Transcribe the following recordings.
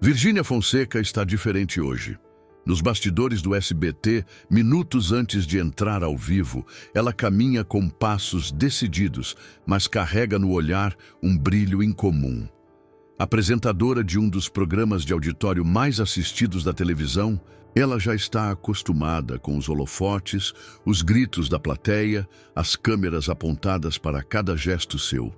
Virgínia Fonseca está diferente hoje. Nos bastidores do SBT, minutos antes de entrar ao vivo, ela caminha com passos decididos, mas carrega no olhar um brilho incomum. Apresentadora de um dos programas de auditório mais assistidos da televisão, ela já está acostumada com os holofotes, os gritos da plateia, as câmeras apontadas para cada gesto seu.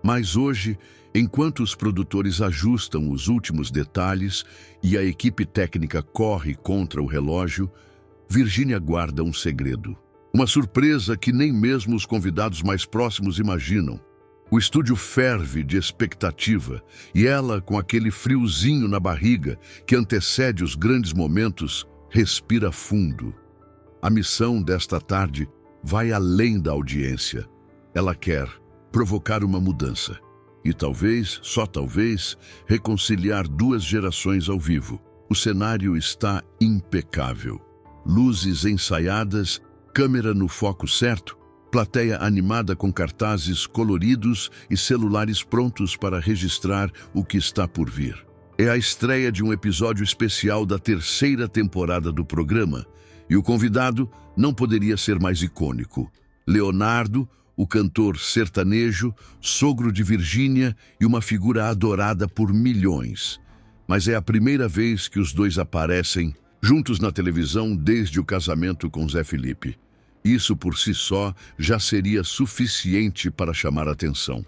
Mas hoje, enquanto os produtores ajustam os últimos detalhes e a equipe técnica corre contra o relógio, Virgínia guarda um segredo. Uma surpresa que nem mesmo os convidados mais próximos imaginam. O estúdio ferve de expectativa e ela, com aquele friozinho na barriga que antecede os grandes momentos, respira fundo. A missão desta tarde vai além da audiência. Ela quer provocar uma mudança e talvez, só talvez, reconciliar duas gerações ao vivo. O cenário está impecável. Luzes ensaiadas, câmera no foco certo, plateia animada com cartazes coloridos e celulares prontos para registrar o que está por vir. É a estreia de um episódio especial da terceira temporada do programa e o convidado não poderia ser mais icônico. Leonardo, o cantor sertanejo, sogro de Virgínia e uma figura adorada por milhões. Mas é a primeira vez que os dois aparecem juntos na televisão desde o casamento com Zé Felipe. Isso por si só já seria suficiente para chamar atenção.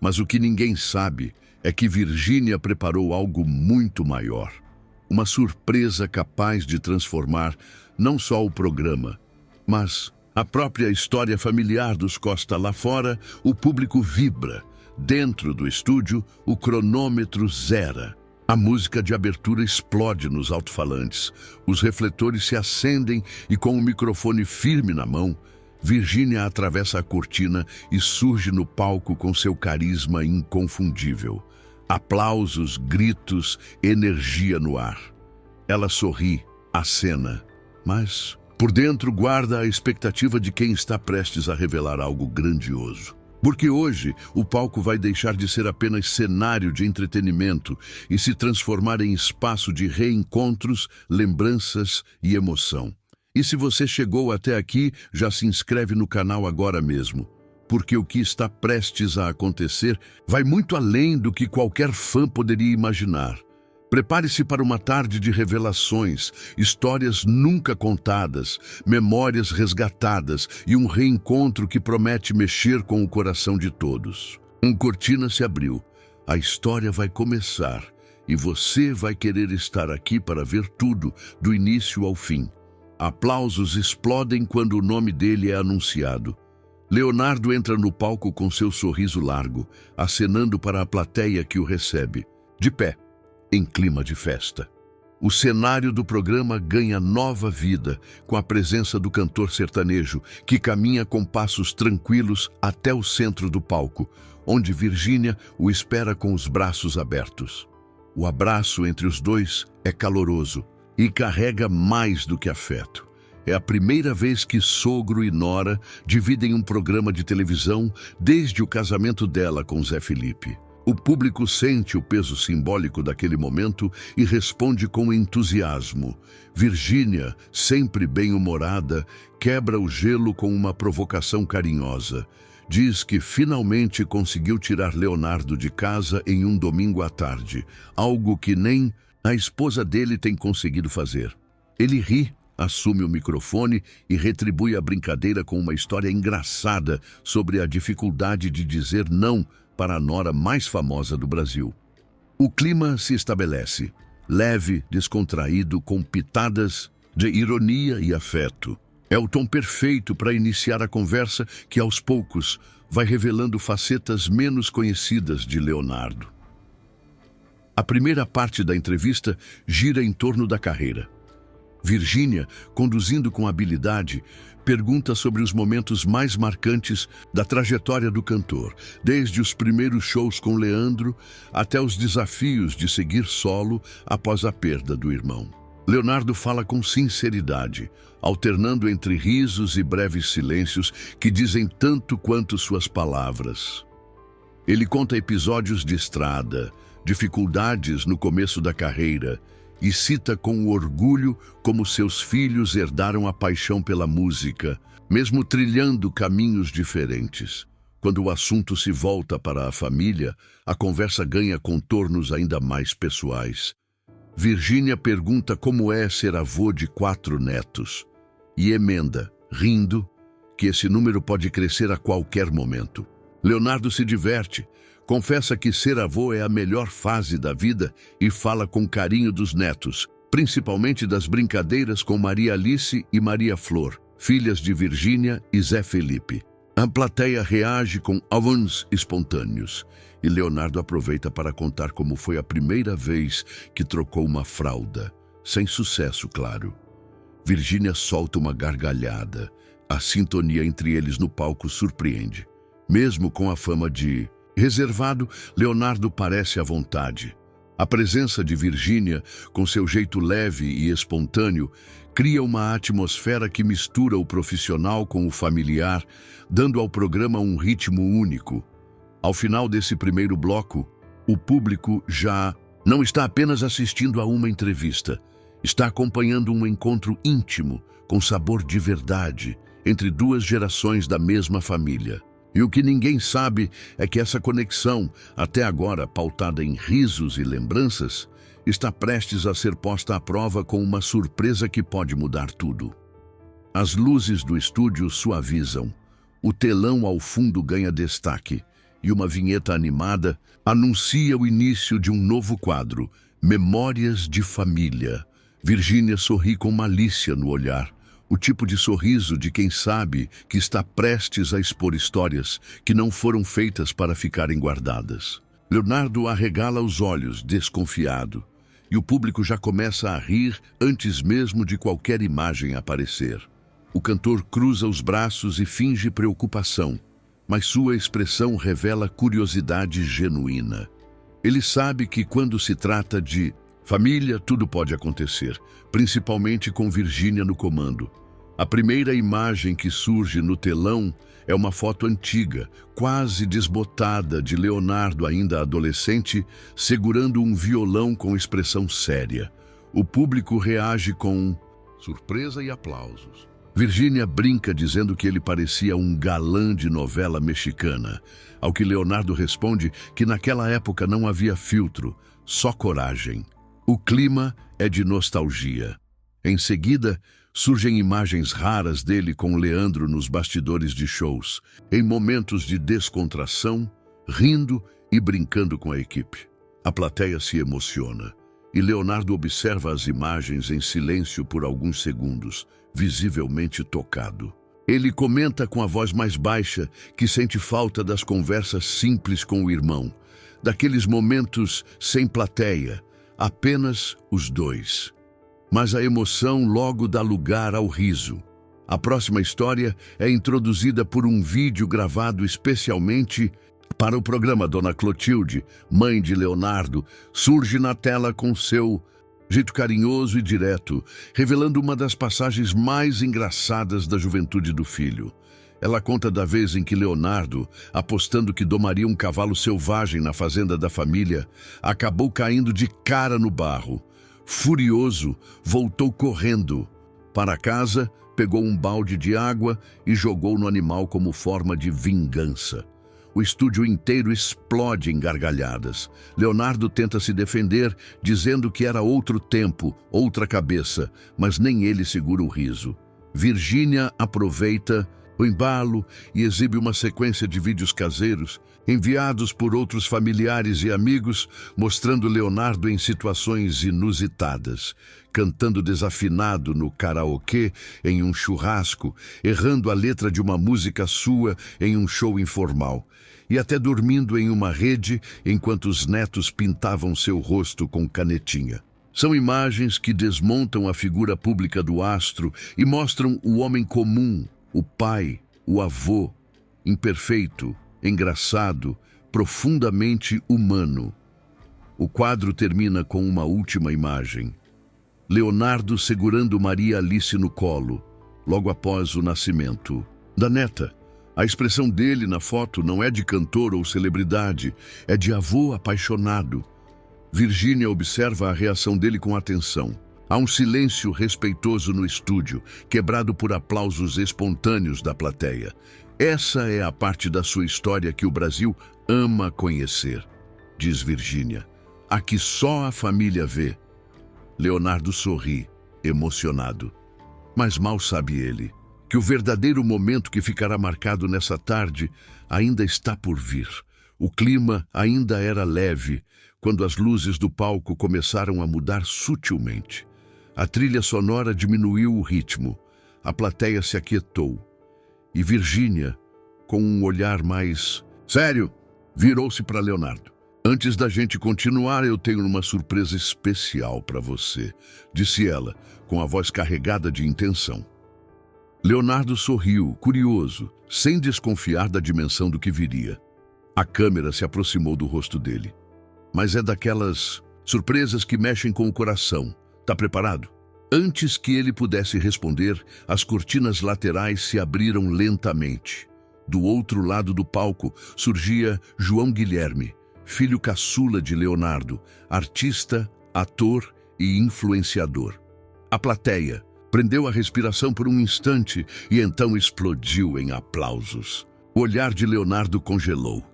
Mas o que ninguém sabe é que Virgínia preparou algo muito maior. Uma surpresa capaz de transformar não só o programa, mas a própria história familiar dos Costa lá fora. O público vibra. Dentro do estúdio, o cronômetro zera. A música de abertura explode nos alto-falantes. Os refletores se acendem e, com o microfone firme na mão, Virgínia atravessa a cortina e surge no palco com seu carisma inconfundível. Aplausos, gritos, energia no ar. Ela sorri, acena, mas por dentro guarda a expectativa de quem está prestes a revelar algo grandioso. Porque hoje o palco vai deixar de ser apenas cenário de entretenimento e se transformar em espaço de reencontros, lembranças e emoção. E se você chegou até aqui, já se inscreve no canal agora mesmo. Porque o que está prestes a acontecer vai muito além do que qualquer fã poderia imaginar. Prepare-se para uma tarde de revelações, histórias nunca contadas, memórias resgatadas e um reencontro que promete mexer com o coração de todos. Uma cortina se abriu, a história vai começar e você vai querer estar aqui para ver tudo, do início ao fim. Aplausos explodem quando o nome dele é anunciado. Leonardo entra no palco com seu sorriso largo, acenando para a plateia que o recebe, de pé, em clima de festa. O cenário do programa ganha nova vida com a presença do cantor sertanejo, que caminha com passos tranquilos até o centro do palco, onde Virgínia o espera com os braços abertos. O abraço entre os dois é caloroso e carrega mais do que afeto. É a primeira vez que sogro e nora dividem um programa de televisão desde o casamento dela com Zé Felipe. O público sente o peso simbólico daquele momento e responde com entusiasmo. Virgínia, sempre bem-humorada, quebra o gelo com uma provocação carinhosa. Diz que finalmente conseguiu tirar Leonardo de casa em um domingo à tarde, algo que nem a esposa dele tem conseguido fazer. Ele ri, assume o microfone e retribui a brincadeira com uma história engraçada sobre a dificuldade de dizer não para a nora mais famosa do Brasil. O clima se estabelece, leve, descontraído, com pitadas de ironia e afeto. É o tom perfeito para iniciar a conversa que, aos poucos, vai revelando facetas menos conhecidas de Leonardo. A primeira parte da entrevista gira em torno da carreira. Virgínia, conduzindo com habilidade, pergunta sobre os momentos mais marcantes da trajetória do cantor, desde os primeiros shows com Leandro até os desafios de seguir solo após a perda do irmão. Leonardo fala com sinceridade, alternando entre risos e breves silêncios que dizem tanto quanto suas palavras. Ele conta episódios de estrada, dificuldades no começo da carreira e cita com orgulho como seus filhos herdaram a paixão pela música, mesmo trilhando caminhos diferentes. Quando o assunto se volta para a família, a conversa ganha contornos ainda mais pessoais. Virgínia pergunta como é ser avô de 4 netos e emenda, rindo, que esse número pode crescer a qualquer momento. Leonardo se diverte, confessa que ser avô é a melhor fase da vida e fala com carinho dos netos, principalmente das brincadeiras com Maria Alice e Maria Flor, filhas de Virgínia e Zé Felipe. A plateia reage com avãs espontâneos e Leonardo aproveita para contar como foi a primeira vez que trocou uma fralda. Sem sucesso, claro. Virgínia solta uma gargalhada. A sintonia entre eles no palco surpreende. Mesmo com a fama de reservado, Leonardo parece à vontade. A presença de Virgínia, com seu jeito leve e espontâneo, cria uma atmosfera que mistura o profissional com o familiar, dando ao programa um ritmo único. Ao final desse primeiro bloco, o público já não está apenas assistindo a uma entrevista, está acompanhando um encontro íntimo, com sabor de verdade, entre 2 gerações da mesma família. E o que ninguém sabe é que essa conexão, até agora pautada em risos e lembranças, está prestes a ser posta à prova com uma surpresa que pode mudar tudo. As luzes do estúdio suavizam, o telão ao fundo ganha destaque e uma vinheta animada anuncia o início de um novo quadro, Memórias de Família. Virgínia sorri com malícia no olhar, o tipo de sorriso de quem sabe que está prestes a expor histórias que não foram feitas para ficarem guardadas. Leonardo arregala os olhos, desconfiado, e o público já começa a rir antes mesmo de qualquer imagem aparecer. O cantor cruza os braços e finge preocupação, mas sua expressão revela curiosidade genuína. Ele sabe que quando se trata de família, tudo pode acontecer, principalmente com Virgínia no comando. A primeira imagem que surge no telão é uma foto antiga, quase desbotada, de Leonardo, ainda adolescente, segurando um violão com expressão séria. O público reage com surpresa e aplausos. Virgínia brinca dizendo que ele parecia um galã de novela mexicana, ao que Leonardo responde que naquela época não havia filtro, só coragem. O clima é de nostalgia. Em seguida, surgem imagens raras dele com Leandro nos bastidores de shows, em momentos de descontração, rindo e brincando com a equipe. A plateia se emociona e Leonardo observa as imagens em silêncio por alguns segundos, visivelmente tocado. Ele comenta com a voz mais baixa que sente falta das conversas simples com o irmão, daqueles momentos sem plateia, apenas os 2. Mas a emoção logo dá lugar ao riso. A próxima história é introduzida por um vídeo gravado especialmente para o programa. Dona Clotilde, mãe de Leonardo, surge na tela com seu jeito carinhoso e direto, revelando uma das passagens mais engraçadas da juventude do filho. Ela conta da vez em que Leonardo, apostando que domaria um cavalo selvagem na fazenda da família, acabou caindo de cara no barro. Furioso, voltou correndo para casa, pegou um balde de água e jogou no animal como forma de vingança. O estúdio inteiro explode em gargalhadas. Leonardo tenta se defender, dizendo que era outro tempo, outra cabeça, mas nem ele segura o riso. Virgínia aproveita o embalo e exibe uma sequência de vídeos caseiros, enviados por outros familiares e amigos, mostrando Leonardo em situações inusitadas, cantando desafinado no karaokê em um churrasco, errando a letra de uma música sua em um show informal, e até dormindo em uma rede enquanto os netos pintavam seu rosto com canetinha. São imagens que desmontam a figura pública do astro e mostram o homem comum, o pai, o avô, imperfeito, engraçado, profundamente humano. O quadro termina com uma última imagem. Leonardo segurando Maria Alice no colo, logo após o nascimento da neta. A expressão dele na foto não é de cantor ou celebridade, é de avô apaixonado. Virgínia observa a reação dele com atenção. Há um silêncio respeitoso no estúdio, quebrado por aplausos espontâneos da plateia. Essa é a parte da sua história que o Brasil ama conhecer, diz Virgínia. A que só a família vê. Leonardo sorri, emocionado. Mas mal sabe ele que o verdadeiro momento que ficará marcado nessa tarde ainda está por vir. O clima ainda era leve quando as luzes do palco começaram a mudar sutilmente. A trilha sonora diminuiu o ritmo, a plateia se aquietou. E Virgínia, com um olhar mais sério, virou-se para Leonardo. Antes da gente continuar, eu tenho uma surpresa especial para você, disse ela, com a voz carregada de intenção. Leonardo sorriu, curioso, sem desconfiar da dimensão do que viria. A câmera se aproximou do rosto dele. Mas é daquelas surpresas que mexem com o coração. Tá preparado? Antes que ele pudesse responder, as cortinas laterais se abriram lentamente. Do outro lado do palco surgia João Guilherme, filho caçula de Leonardo, artista, ator e influenciador. A plateia prendeu a respiração por um instante e então explodiu em aplausos. O olhar de Leonardo congelou.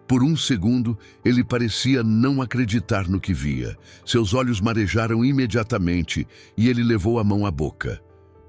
Por um segundo, ele parecia não acreditar no que via. Seus olhos marejaram imediatamente e ele levou a mão à boca.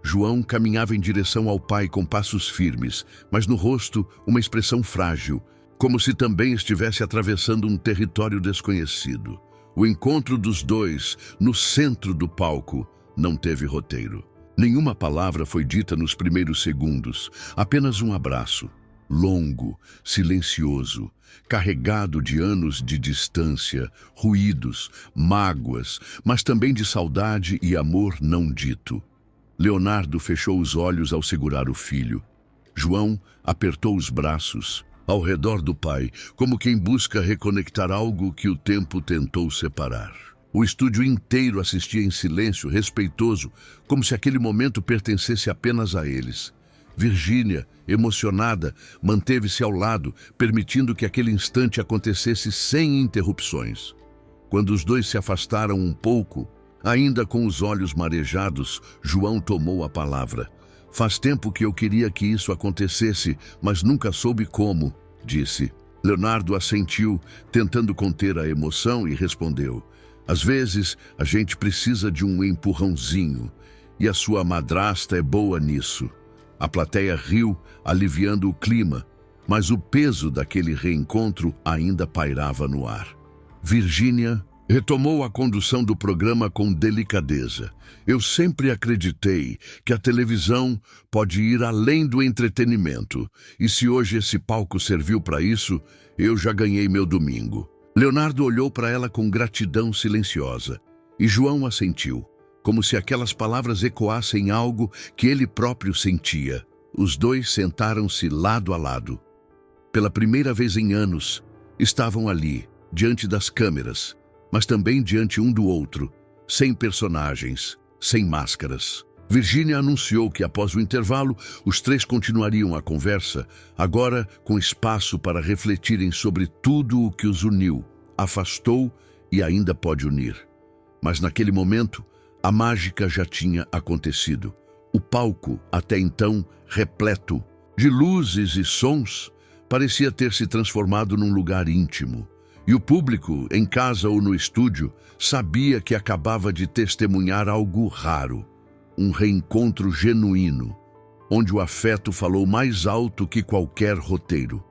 João caminhava em direção ao pai com passos firmes, mas no rosto uma expressão frágil, como se também estivesse atravessando um território desconhecido. O encontro dos dois, no centro do palco, não teve roteiro. Nenhuma palavra foi dita nos primeiros segundos, apenas um abraço, longo, silencioso, carregado de anos de distância, ruídos, mágoas, mas também de saudade e amor não dito. Leonardo fechou os olhos ao segurar o filho. João apertou os braços ao redor do pai, como quem busca reconectar algo que o tempo tentou separar. O estúdio inteiro assistia em silêncio, respeitoso, como se aquele momento pertencesse apenas a eles. Virgínia, emocionada, manteve-se ao lado, permitindo que aquele instante acontecesse sem interrupções. Quando os dois se afastaram um pouco, ainda com os olhos marejados, João tomou a palavra. Faz tempo que eu queria que isso acontecesse, mas nunca soube como, disse. Leonardo assentiu, tentando conter a emoção, e respondeu. Às vezes, a gente precisa de um empurrãozinho, e a sua madrasta é boa nisso. A plateia riu, aliviando o clima, mas o peso daquele reencontro ainda pairava no ar. Virgínia retomou a condução do programa com delicadeza. Eu sempre acreditei que a televisão pode ir além do entretenimento, e se hoje esse palco serviu para isso, eu já ganhei meu domingo. Leonardo olhou para ela com gratidão silenciosa, e João assentiu, como se aquelas palavras ecoassem algo que ele próprio sentia. Os dois sentaram-se lado a lado. Pela primeira vez em anos, estavam ali, diante das câmeras, mas também diante um do outro, sem personagens, sem máscaras. Virgínia anunciou que após o intervalo, os três continuariam a conversa, agora com espaço para refletirem sobre tudo o que os uniu, afastou e ainda pode unir. Mas naquele momento, a mágica já tinha acontecido. O palco, até então repleto de luzes e sons, parecia ter se transformado num lugar íntimo. E o público, em casa ou no estúdio, sabia que acabava de testemunhar algo raro. Um reencontro genuíno, onde o afeto falou mais alto que qualquer roteiro.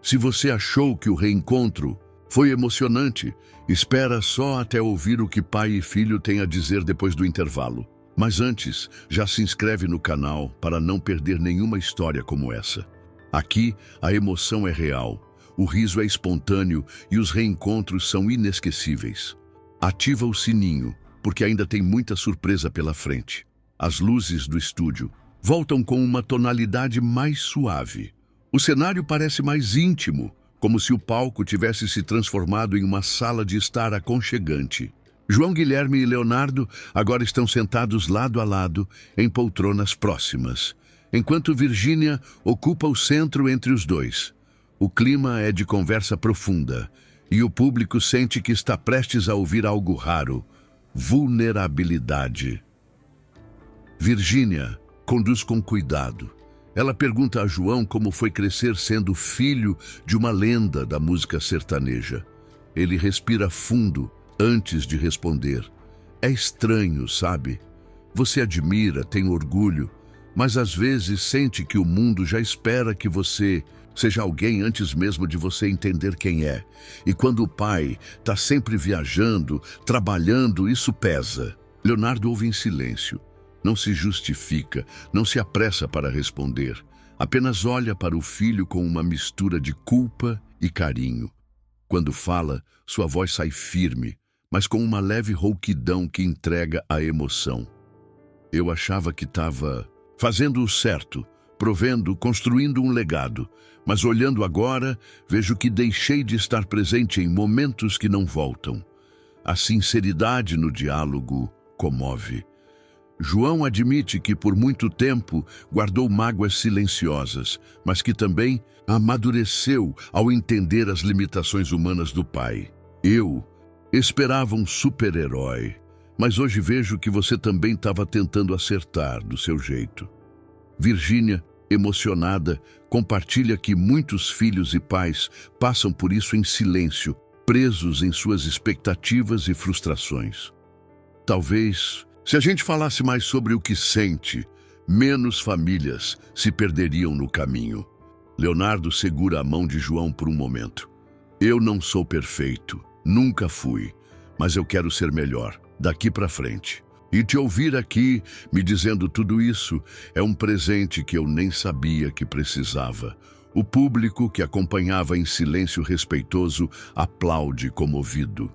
Se você achou que o reencontro foi emocionante, espera só até ouvir o que pai e filho têm a dizer depois do intervalo. Mas antes, já se inscreve no canal para não perder nenhuma história como essa. Aqui, a emoção é real, o riso é espontâneo e os reencontros são inesquecíveis. Ativa o sininho, porque ainda tem muita surpresa pela frente. As luzes do estúdio voltam com uma tonalidade mais suave. O cenário parece mais íntimo, como se o palco tivesse se transformado em uma sala de estar aconchegante. João Guilherme e Leonardo agora estão sentados lado a lado, em poltronas próximas, enquanto Virgínia ocupa o centro entre os dois. O clima é de conversa profunda, E o público sente que está prestes a ouvir algo raro: vulnerabilidade. Virgínia conduz com cuidado. Ela pergunta a João como foi crescer sendo filho de uma lenda da música sertaneja. Ele respira fundo antes de responder. É estranho, sabe? Você admira, tem orgulho, mas às vezes sente que o mundo já espera que você seja alguém antes mesmo de você entender quem é. E quando o pai está sempre viajando, trabalhando, isso pesa. Leonardo ouve em silêncio. Não se justifica, não se apressa para responder. Apenas olha para o filho com uma mistura de culpa e carinho. Quando fala, sua voz sai firme, mas com uma leve rouquidão que entrega a emoção. Eu achava que estava fazendo o certo, provendo, construindo um legado, mas olhando agora, vejo que deixei de estar presente em momentos que não voltam. A sinceridade no diálogo comove. João admite que por muito tempo guardou mágoas silenciosas, mas que também amadureceu ao entender as limitações humanas do pai. Eu esperava um super-herói, mas hoje vejo que você também estava tentando acertar do seu jeito. Virgínia, emocionada, compartilha que muitos filhos e pais passam por isso em silêncio, presos em suas expectativas e frustrações. Talvez, se a gente falasse mais sobre o que sente, menos famílias se perderiam no caminho. Leonardo segura a mão de João por um momento. Eu não sou perfeito, nunca fui, mas eu quero ser melhor, daqui para frente. E te ouvir aqui, me dizendo tudo isso, é um presente que eu nem sabia que precisava. O público, que acompanhava em silêncio respeitoso, aplaude comovido.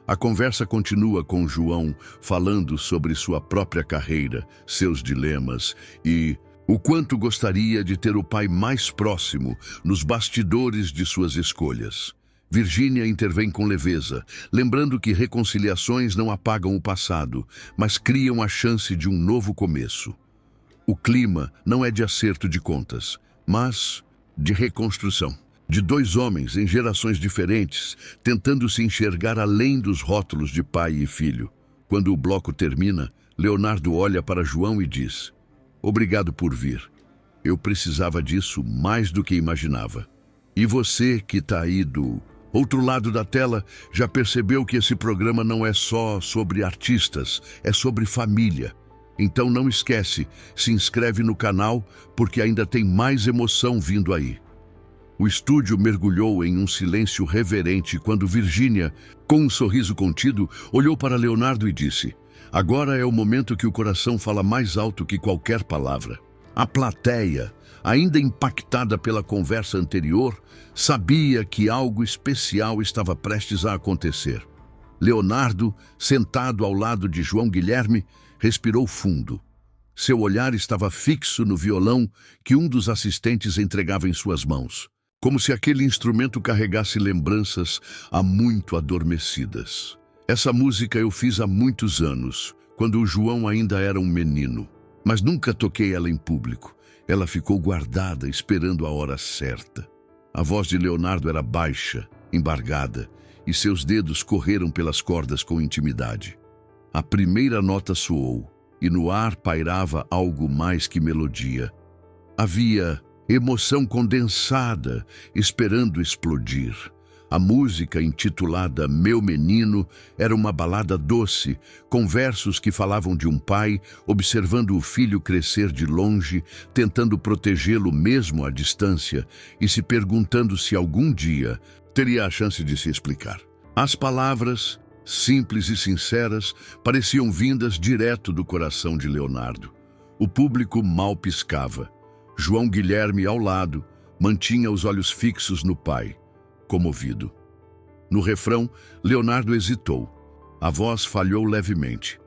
A conversa continua com João, falando sobre sua própria carreira, seus dilemas e o quanto gostaria de ter o pai mais próximo nos bastidores de suas escolhas. Virgínia intervém com leveza, lembrando que reconciliações não apagam o passado, mas criam a chance de um novo começo. O clima não é de acerto de contas, mas de reconstrução. De dois homens em gerações diferentes, tentando se enxergar além dos rótulos de pai e filho. Quando o bloco termina, Leonardo olha para João e diz: "Obrigado por vir. Eu precisava disso mais do que imaginava." E você que está aí do outro lado da tela, já percebeu que esse programa não é só sobre artistas, é sobre família. Então não esquece, se inscreve no canal, porque ainda tem mais emoção vindo aí. O estúdio mergulhou em um silêncio reverente quando Virgínia, com um sorriso contido, olhou para Leonardo e disse: "Agora é o momento que o coração fala mais alto que qualquer palavra." A plateia, ainda impactada pela conversa anterior, sabia que algo especial estava prestes a acontecer. Leonardo, sentado ao lado de João Guilherme, respirou fundo. Seu olhar estava fixo no violão que um dos assistentes entregava em suas mãos, como se aquele instrumento carregasse lembranças há muito adormecidas. Essa música eu fiz há muitos anos, quando o João ainda era um menino, mas nunca toquei ela em público. Ela ficou guardada, esperando a hora certa. A voz de Leonardo era baixa, embargada, e seus dedos correram pelas cordas com intimidade. A primeira nota soou, e no ar pairava algo mais que melodia. Havia emoção condensada, esperando explodir. A música, intitulada Meu Menino, era uma balada doce, com versos que falavam de um pai observando o filho crescer de longe, tentando protegê-lo mesmo à distância e se perguntando se algum dia teria a chance de se explicar. As palavras, simples e sinceras, pareciam vindas direto do coração de Leonardo. O público mal piscava. João Guilherme, ao lado, mantinha os olhos fixos no pai, comovido. No refrão, Leonardo hesitou. A voz falhou levemente.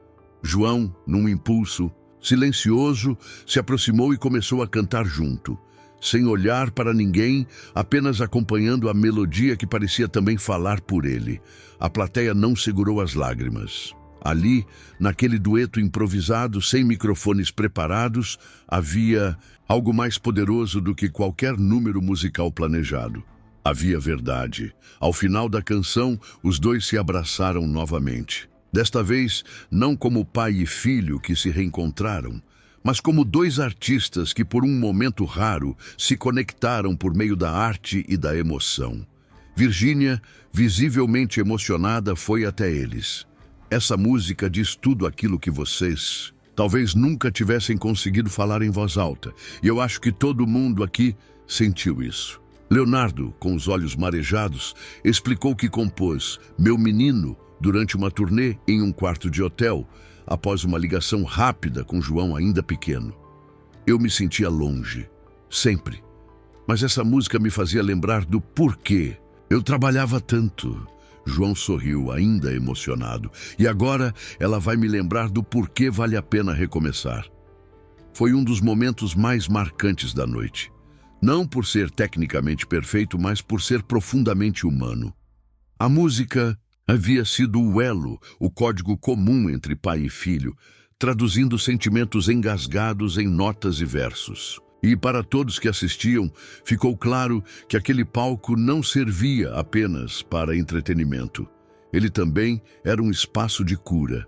João, num impulso silencioso, se aproximou e começou a cantar junto, sem olhar para ninguém, apenas acompanhando a melodia que parecia também falar por ele. A plateia não segurou as lágrimas. Ali, naquele dueto improvisado, sem microfones preparados, havia algo mais poderoso do que qualquer número musical planejado. Havia verdade. Ao final da canção, os dois se abraçaram novamente. Desta vez, não como pai e filho que se reencontraram, mas como dois artistas que, por um momento raro, se conectaram por meio da arte e da emoção. Virgínia, visivelmente emocionada, foi até eles. Essa música diz tudo aquilo que vocês talvez nunca tivessem conseguido falar em voz alta, e eu acho que todo mundo aqui sentiu isso. Leonardo, com os olhos marejados, explicou que compôs Meu Menino durante uma turnê em um quarto de hotel, após uma ligação rápida com João ainda pequeno. Eu me sentia longe, sempre. Mas essa música me fazia lembrar do porquê eu trabalhava tanto. João sorriu, ainda emocionado. E agora ela vai me lembrar do porquê vale a pena recomeçar. Foi um dos momentos mais marcantes da noite. Não por ser tecnicamente perfeito, mas por ser profundamente humano. A música havia sido o elo, o código comum entre pai e filho, traduzindo sentimentos engasgados em notas e versos. E para todos que assistiam, ficou claro que aquele palco não servia apenas para entretenimento. Ele também era um espaço de cura.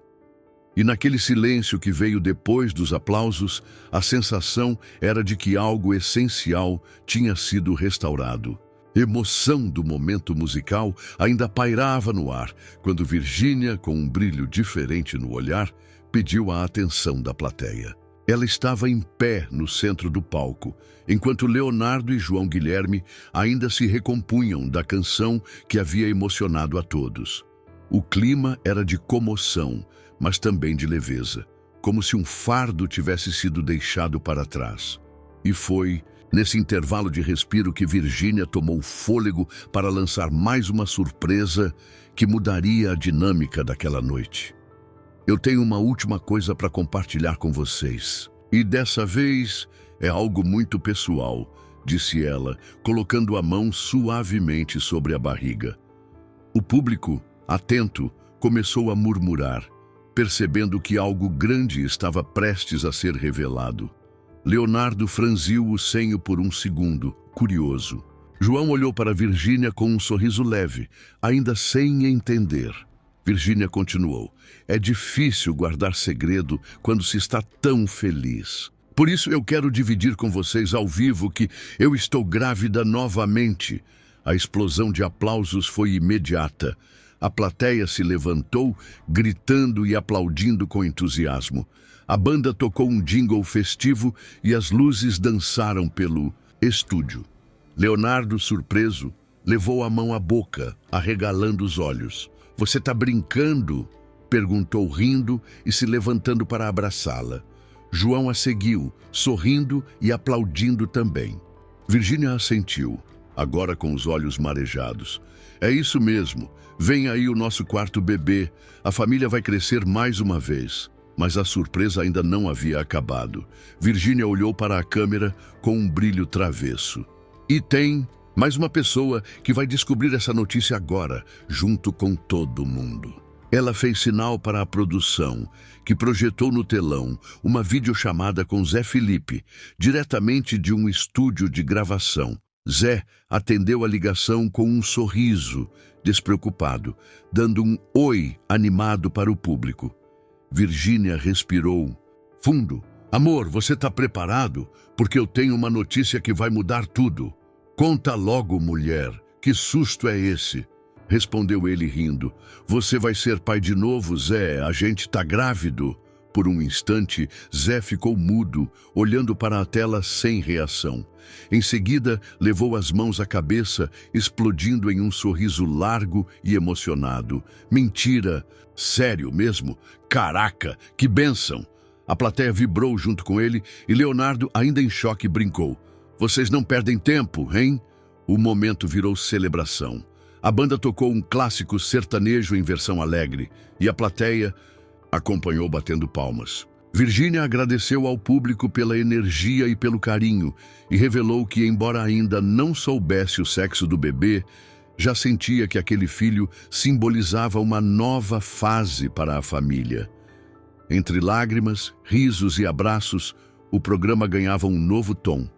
E naquele silêncio que veio depois dos aplausos, a sensação era de que algo essencial tinha sido restaurado. Emoção do momento musical ainda pairava no ar, quando Virgínia, com um brilho diferente no olhar, pediu a atenção da plateia. Ela estava em pé no centro do palco, enquanto Leonardo e João Guilherme ainda se recompunham da canção que havia emocionado a todos. O clima era de comoção, mas também de leveza, como se um fardo tivesse sido deixado para trás. E foi nesse intervalo de respiro que Virgínia tomou fôlego para lançar mais uma surpresa que mudaria a dinâmica daquela noite. Eu tenho uma última coisa para compartilhar com vocês. E dessa vez é algo muito pessoal, disse ela, colocando a mão suavemente sobre a barriga. O público, atento, começou a murmurar, percebendo que algo grande estava prestes a ser revelado. Leonardo franziu o senho por um segundo, curioso. João olhou para Virgínia com um sorriso leve, ainda sem entender. Virgínia continuou. É difícil guardar segredo quando se está tão feliz. Por isso eu quero dividir com vocês ao vivo que eu estou grávida novamente. A explosão de aplausos foi imediata. A plateia se levantou, gritando e aplaudindo com entusiasmo. A banda tocou um jingle festivo e as luzes dançaram pelo estúdio. Leonardo, surpreso, levou a mão à boca, arregalando os olhos. Você está brincando? Perguntou rindo e se levantando para abraçá-la. João a seguiu, sorrindo e aplaudindo também. Virgínia assentiu, agora com os olhos marejados. É isso mesmo. Vem aí o nosso quarto bebê. A família vai crescer mais uma vez. Mas a surpresa ainda não havia acabado. Virgínia olhou para a câmera com um brilho travesso. E tem mais uma pessoa que vai descobrir essa notícia agora, junto com todo mundo. Ela fez sinal para a produção, que projetou no telão uma videochamada com Zé Felipe, diretamente de um estúdio de gravação. Zé atendeu a ligação com um sorriso, despreocupado, dando um oi animado para o público. Virgínia respirou fundo. Amor, você está preparado? Porque eu tenho uma notícia que vai mudar tudo. Conta logo, mulher. Que susto é esse? Respondeu ele rindo. Você vai ser pai de novo, Zé. A gente tá grávido. Por um instante, Zé ficou mudo, olhando para a tela sem reação. Em seguida, levou as mãos à cabeça, explodindo em um sorriso largo e emocionado. Mentira! Sério mesmo? Caraca, que bênção! A plateia vibrou junto com ele e Leonardo, ainda em choque, brincou. Vocês não perdem tempo, hein? O momento virou celebração. A banda tocou um clássico sertanejo em versão alegre e a plateia acompanhou batendo palmas. Virgínia agradeceu ao público pela energia e pelo carinho e revelou que, embora ainda não soubesse o sexo do bebê, já sentia que aquele filho simbolizava uma nova fase para a família. Entre lágrimas, risos e abraços, o programa ganhava um novo tom.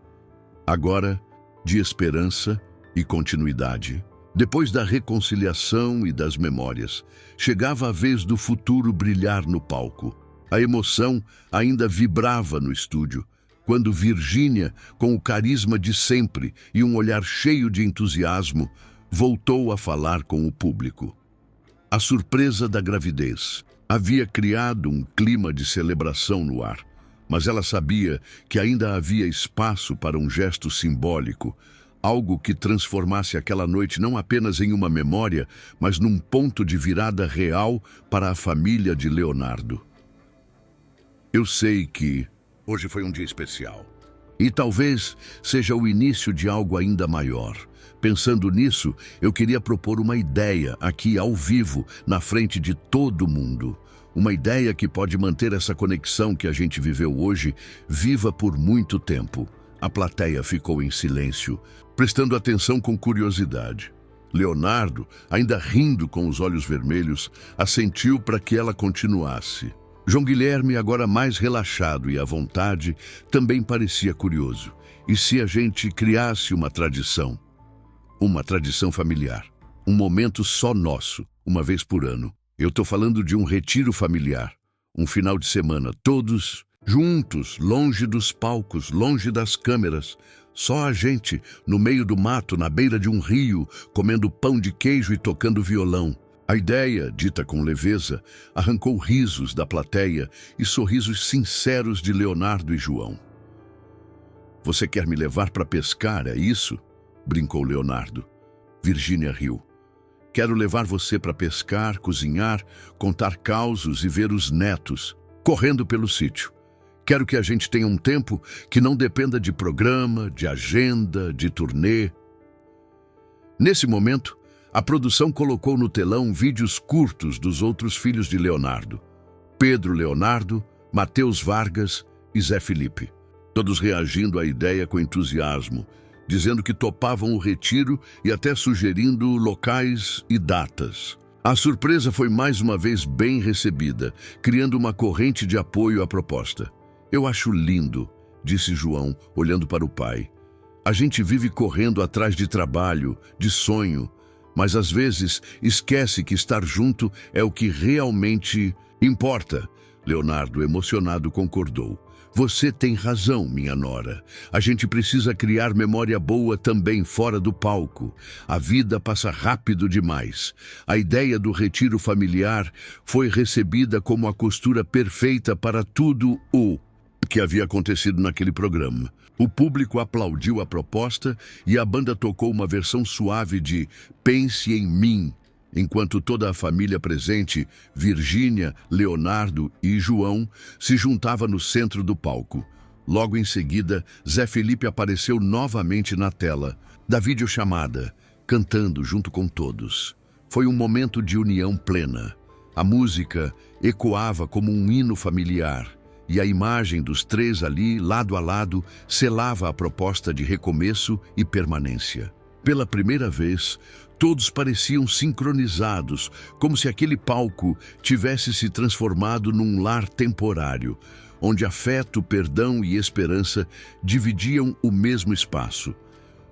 Agora, de esperança e continuidade. Depois da reconciliação e das memórias, chegava a vez do futuro brilhar no palco. A emoção ainda vibrava no estúdio, quando Virgínia, com o carisma de sempre e um olhar cheio de entusiasmo, voltou a falar com o público. A surpresa da gravidez havia criado um clima de celebração no ar, mas ela sabia que ainda havia espaço para um gesto simbólico, algo que transformasse aquela noite não apenas em uma memória, mas num ponto de virada real para a família de Leonardo. Eu sei que hoje foi um dia especial, e talvez seja o início de algo ainda maior. Pensando nisso, eu queria propor uma ideia aqui ao vivo, na frente de todo mundo. Uma ideia que pode manter essa conexão que a gente viveu hoje viva por muito tempo. A plateia ficou em silêncio, prestando atenção com curiosidade. Leonardo, ainda rindo com os olhos vermelhos, assentiu para que ela continuasse. João Guilherme, agora mais relaxado e à vontade, também parecia curioso. E se a gente criasse uma tradição? Uma tradição familiar. Um momento só nosso, uma vez por ano. Eu estou falando de um retiro familiar. Um final de semana, todos juntos, longe dos palcos, longe das câmeras. Só a gente, no meio do mato, na beira de um rio, comendo pão de queijo e tocando violão. A ideia, dita com leveza, arrancou risos da plateia e sorrisos sinceros de Leonardo e João. "Você quer me levar para pescar, é isso?" brincou Leonardo. Virgínia riu. "Quero levar você para pescar, cozinhar, contar causos e ver os netos correndo pelo sítio. Quero que a gente tenha um tempo que não dependa de programa, de agenda, de turnê." Nesse momento, a produção colocou no telão vídeos curtos dos outros filhos de Leonardo: Pedro Leonardo, Matheus Vargas e Zé Felipe. Todos reagindo à ideia com entusiasmo, dizendo que topavam o retiro e até sugerindo locais e datas. A surpresa foi mais uma vez bem recebida, criando uma corrente de apoio à proposta. "Eu acho lindo", disse João, olhando para o pai. "A gente vive correndo atrás de trabalho, de sonho, mas às vezes esquece que estar junto é o que realmente importa." Leonardo, emocionado, concordou. "Você tem razão, minha nora. A gente precisa criar memória boa também fora do palco. A vida passa rápido demais." A ideia do retiro familiar foi recebida como a costura perfeita para tudo o que havia acontecido naquele programa. O público aplaudiu a proposta e a banda tocou uma versão suave de "Pense em Mim", enquanto toda a família presente, Virgínia, Leonardo e João, se juntava no centro do palco. Logo em seguida, Zé Felipe apareceu novamente na tela da videochamada, cantando junto com todos. Foi um momento de união plena. A música ecoava como um hino familiar, e a imagem dos três ali, lado a lado, selava a proposta de recomeço e permanência. Pela primeira vez, todos pareciam sincronizados, como se aquele palco tivesse se transformado num lar temporário, onde afeto, perdão e esperança dividiam o mesmo espaço.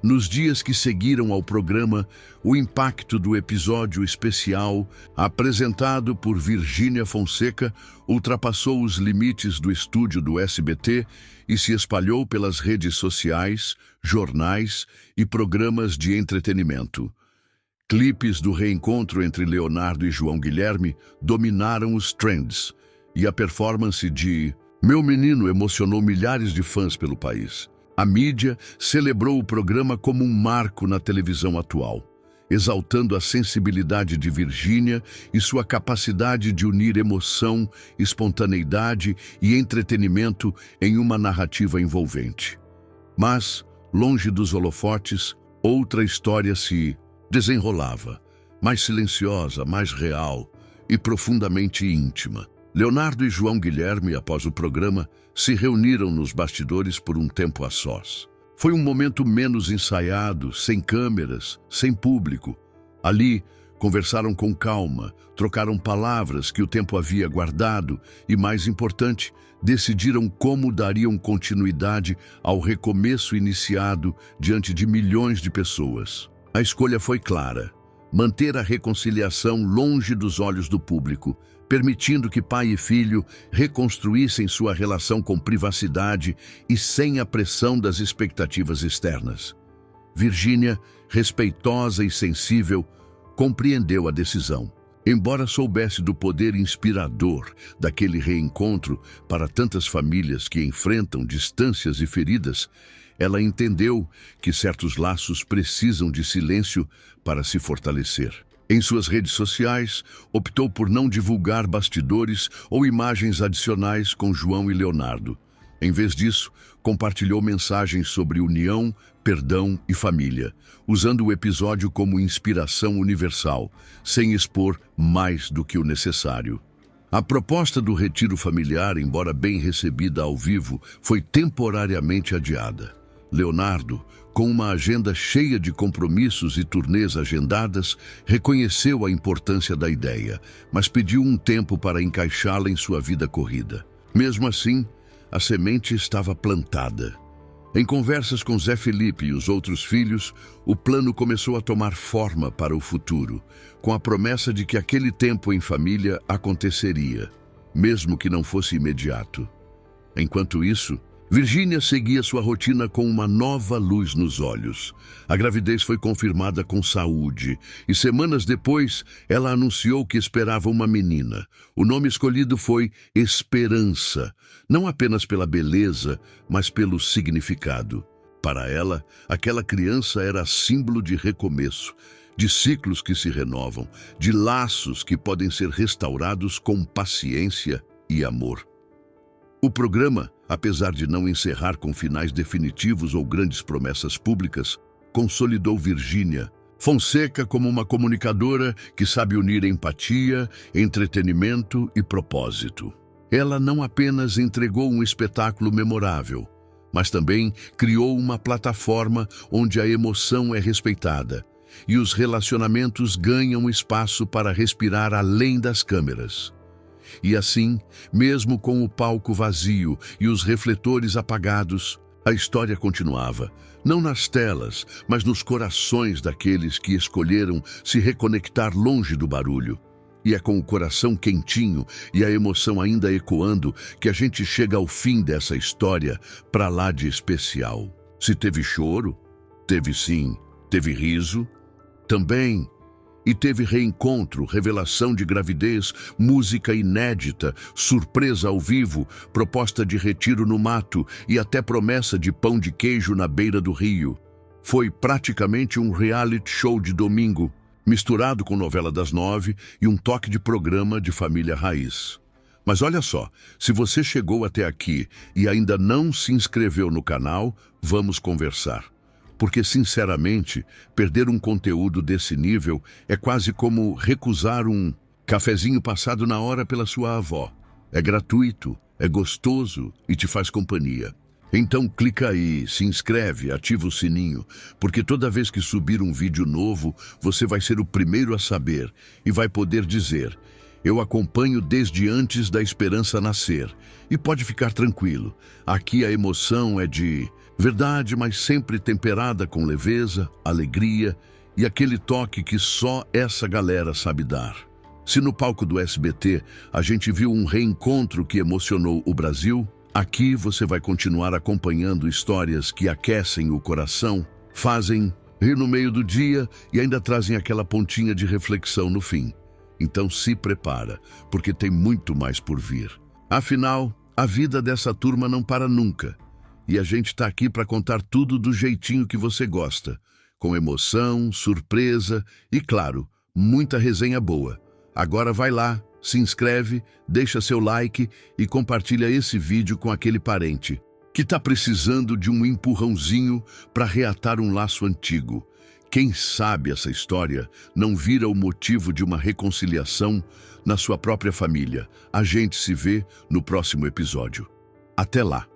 Nos dias que seguiram ao programa, o impacto do episódio especial, apresentado por Virgínia Fonseca, ultrapassou os limites do estúdio do SBT e se espalhou pelas redes sociais, jornais e programas de entretenimento. Clipes do reencontro entre Leonardo e João Guilherme dominaram os trends, e a performance de "Meu Menino" emocionou milhares de fãs pelo país. A mídia celebrou o programa como um marco na televisão atual, exaltando a sensibilidade de Virgínia e sua capacidade de unir emoção, espontaneidade e entretenimento em uma narrativa envolvente. Mas, longe dos holofotes, outra história se desenrolava, mais silenciosa, mais real e profundamente íntima. Leonardo e João Guilherme, após o programa, se reuniram nos bastidores por um tempo a sós. Foi um momento menos ensaiado, sem câmeras, sem público. Ali, Conversaram com calma, trocaram palavras que o tempo havia guardado e, mais importante, decidiram como dariam continuidade ao recomeço iniciado diante de milhões de pessoas. A escolha foi clara: manter a reconciliação longe dos olhos do público, permitindo que pai e filho reconstruíssem sua relação com privacidade e sem a pressão das expectativas externas. Virgínia, respeitosa e sensível, compreendeu a decisão. Embora soubesse do poder inspirador daquele reencontro para tantas famílias que enfrentam distâncias e feridas, ela entendeu que certos laços precisam de silêncio para se fortalecer. Em suas redes sociais, optou por não divulgar bastidores ou imagens adicionais com João e Leonardo. Em vez disso, compartilhou mensagens sobre união, perdão e família, usando o episódio como inspiração universal, sem expor mais do que o necessário. A proposta do retiro familiar, embora bem recebida ao vivo, foi temporariamente adiada. Leonardo, com uma agenda cheia de compromissos e turnês agendadas, reconheceu a importância da ideia, mas pediu um tempo para encaixá-la em sua vida corrida. Mesmo assim, a semente estava plantada. Em conversas com Zé Felipe e os outros filhos, o plano começou a tomar forma para o futuro, com a promessa de que aquele tempo em família aconteceria, mesmo que não fosse imediato. Enquanto isso, Virgínia seguia sua rotina com uma nova luz nos olhos. A gravidez foi confirmada com saúde e semanas depois ela anunciou que esperava uma menina. O nome escolhido foi Esperança, não apenas pela beleza, mas pelo significado. Para ela, aquela criança era símbolo de recomeço, de ciclos que se renovam, de laços que podem ser restaurados com paciência e amor. O programa, apesar de não encerrar com finais definitivos ou grandes promessas públicas, consolidou Virgínia Fonseca como uma comunicadora que sabe unir empatia, entretenimento e propósito. Ela não apenas entregou um espetáculo memorável, mas também criou uma plataforma onde a emoção é respeitada e os relacionamentos ganham espaço para respirar além das câmeras. E assim, mesmo com o palco vazio e os refletores apagados, a história continuava, não nas telas, mas nos corações daqueles que escolheram se reconectar longe do barulho. E é com o coração quentinho e a emoção ainda ecoando que a gente chega ao fim dessa história para lá de especial. Se teve choro, teve sim. Teve riso, também. E teve reencontro, revelação de gravidez, música inédita, surpresa ao vivo, proposta de retiro no mato e até promessa de pão de queijo na beira do rio. Foi praticamente um reality show de domingo, misturado com novela das 9 e um toque de programa de família raiz. Mas olha só, se você chegou até aqui e ainda não se inscreveu no canal, vamos conversar. Porque, sinceramente, perder um conteúdo desse nível é quase como recusar um cafezinho passado na hora pela sua avó. É gratuito, é gostoso e te faz companhia. Então clica aí, se inscreve, ativa o sininho, porque toda vez que subir um vídeo novo, você vai ser o primeiro a saber e vai poder dizer: eu acompanho desde antes da esperança nascer. E pode ficar tranquilo, aqui a emoção é de verdade, mas sempre temperada com leveza, alegria e aquele toque que só essa galera sabe dar. Se no palco do SBT a gente viu um reencontro que emocionou o Brasil, aqui você vai continuar acompanhando histórias que aquecem o coração, fazem rir no meio do dia e ainda trazem aquela pontinha de reflexão no fim. Então se prepara, porque tem muito mais por vir. Afinal, a vida dessa turma não para nunca. E a gente está aqui para contar tudo do jeitinho que você gosta, com emoção, surpresa e, claro, muita resenha boa. Agora vai lá, se inscreve, deixa seu like e compartilha esse vídeo com aquele parente que está precisando de um empurrãozinho para reatar um laço antigo. Quem sabe essa história não vira o motivo de uma reconciliação na sua própria família. A gente se vê no próximo episódio. Até lá!